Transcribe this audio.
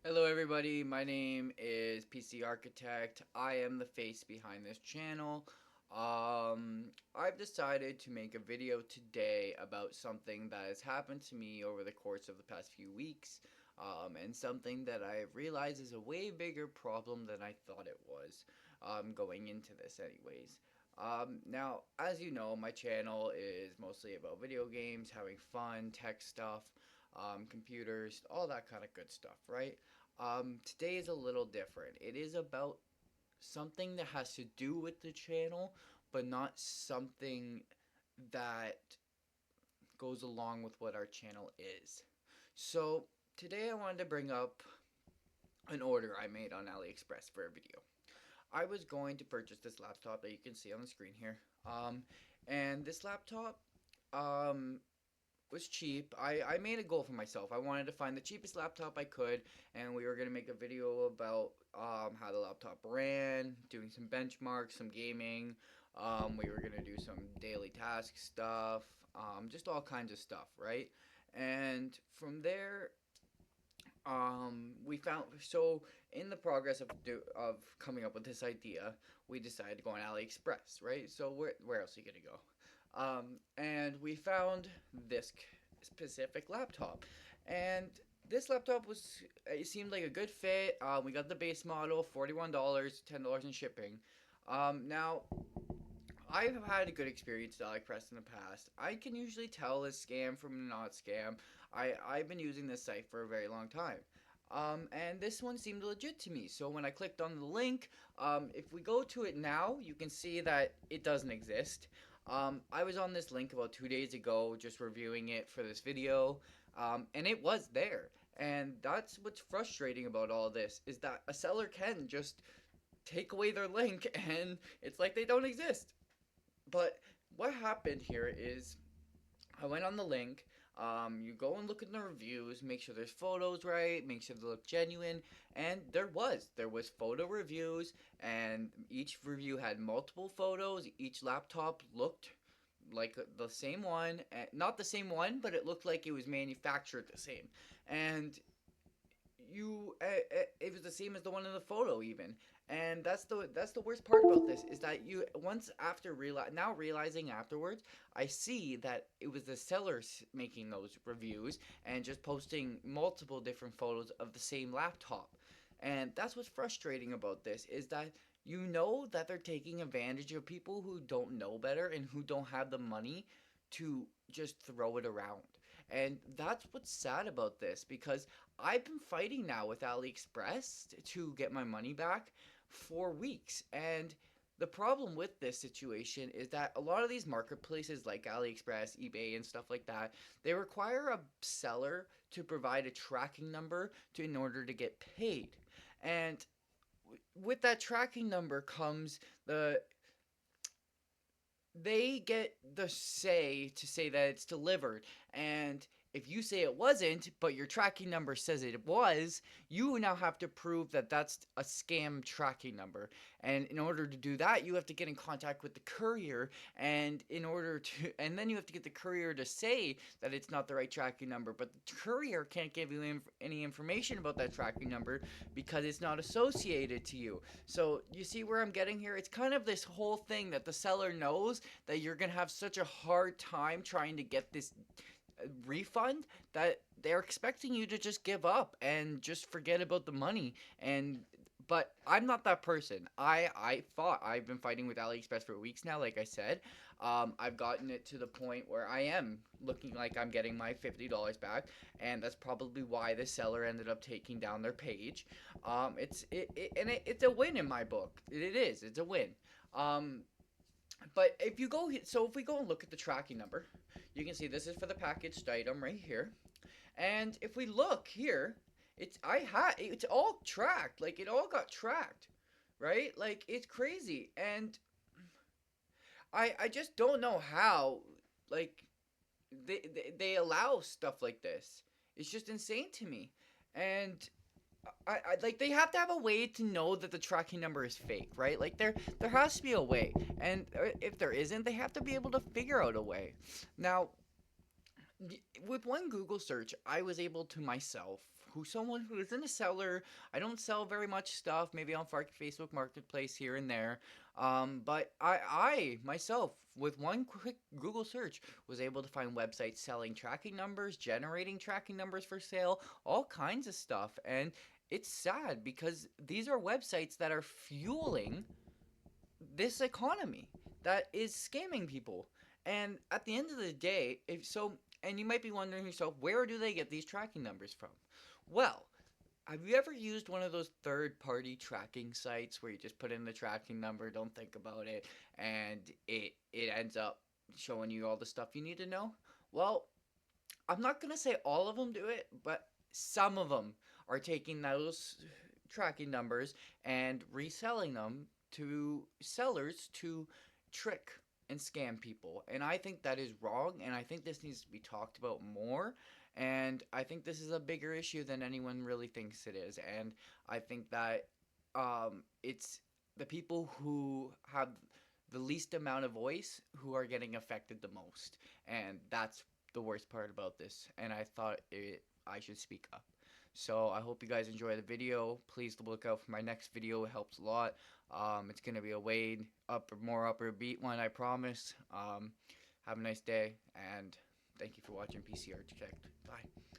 Hello everybody, my name is PC Architect. I am the face behind this channel. I've decided to make a video today about something that has happened to me over the course of the past few weeks, and something that I've realized is a way bigger problem than I thought it was, going into this anyways. Now, as you know, my channel is mostly about video games, having fun, tech stuff, computers, all that kind of good stuff, right? Today is a little different. It is about something that has to do with the channel, but not something that goes along with what our channel is. So, today I wanted to bring up an order I made on Aliexpress for a video. I was going to purchase this laptop that you can see on the screen here. And this laptop, um, was cheap. I made a goal for myself. I wanted to find the cheapest laptop I could, and we were going to make a video about how the laptop ran, doing some benchmarks, some gaming. We were going to do some daily task stuff, just all kinds of stuff, right? And from there, we found so in the progress of coming up with this idea, we decided to go on AliExpress, right? So where else are you gonna go? And we found this specific laptop, and this laptop was it seemed like a good fit. We got the base model, $41, $10 in shipping. Now I've had a good experience with AliExpress in the past. I can usually tell a scam from a not scam. I've been using this site for a very long time. And this one seemed legit to me. So when I clicked on the link, if we go to it now, you can see that it doesn't exist. I was on this link about 2 days ago, just reviewing it for this video, and it was there. And that's what's frustrating about all this is that a seller can just take away their link and it's like they don't exist. But what happened here is I went on the link. You go and look at the reviews, make sure there's photos right, make sure they look genuine, and there was photo reviews, and each review had multiple photos. Each laptop looked like the same one, not the same one, but it looked like it was manufactured the same, and it was the same as the one in the photo even. And that's the worst part about this is that you once after realizing afterwards, I see that it was the sellers making those reviews and just posting multiple different photos of the same laptop. And that's what's frustrating about this is that you know that they're taking advantage of people who don't know better and who don't have the money to just throw it around. And that's what's sad about this because I've been fighting now with AliExpress to get my money back for weeks. And the problem with this situation is that a lot of these marketplaces like AliExpress, eBay, and stuff like that, they require a seller to provide a tracking number in order to get paid. And with that tracking number comes they get the say to say that it's delivered. And if you say it wasn't, but your tracking number says it was, you now have to prove that that's a scam tracking number. And in order to do that, you have to get in contact with the courier. And then you have to get the courier to say that it's not the right tracking number. But the courier can't give you any information about that tracking number because it's not associated to you. So you see where I'm getting here? It's kind of this whole thing that the seller knows that you're going to have such a hard time trying to get this refund that they're expecting you to just give up and just forget about the money. And but I'm not that person. I've been fighting with AliExpress for weeks now, like I said. I've gotten it to the point where I am looking like I'm getting my $50 back, and that's probably why the seller ended up taking down their page. It's a win in my book. It is. It's a win. Um, but if we go and look at the tracking number, you can see this is for the packaged item right here. And if we look here, it's all tracked. Like it all got tracked, right? Like it's crazy. And I just don't know how like they allow stuff like this. It's just insane to me. And I like they have to have a way to know that the tracking number is fake, right? Like there has to be a way, and if there isn't, they have to be able to figure out a way. Now, with one Google search, I was able to myself someone who isn't a seller. I don't sell very much stuff, maybe on Facebook Marketplace here and there. But I myself, with one quick Google search, was able to find websites selling tracking numbers, generating tracking numbers for sale, all kinds of stuff. And it's sad because these are websites that are fueling this economy that is scamming people. And at the end of the day, if so, and you might be wondering yourself, where do they get these tracking numbers from? Well, have you ever used one of those third party tracking sites where you just put in the tracking number, don't think about it, and it ends up showing you all the stuff you need to know? Well, I'm not going to say all of them do it, but some of them are taking those tracking numbers and reselling them to sellers to trick and scam people. And I think that is wrong, and I think this needs to be talked about more. And I think this is a bigger issue than anyone really thinks it is. And I think that it's the people who have the least amount of voice who are getting affected the most. And that's the worst part about this. And I thought I should speak up. So I hope you guys enjoy the video. Please look out for my next video. It helps a lot. It's gonna be a more upper beat one, I promise. Have a nice day, and thank you for watching PC Architect. Bye.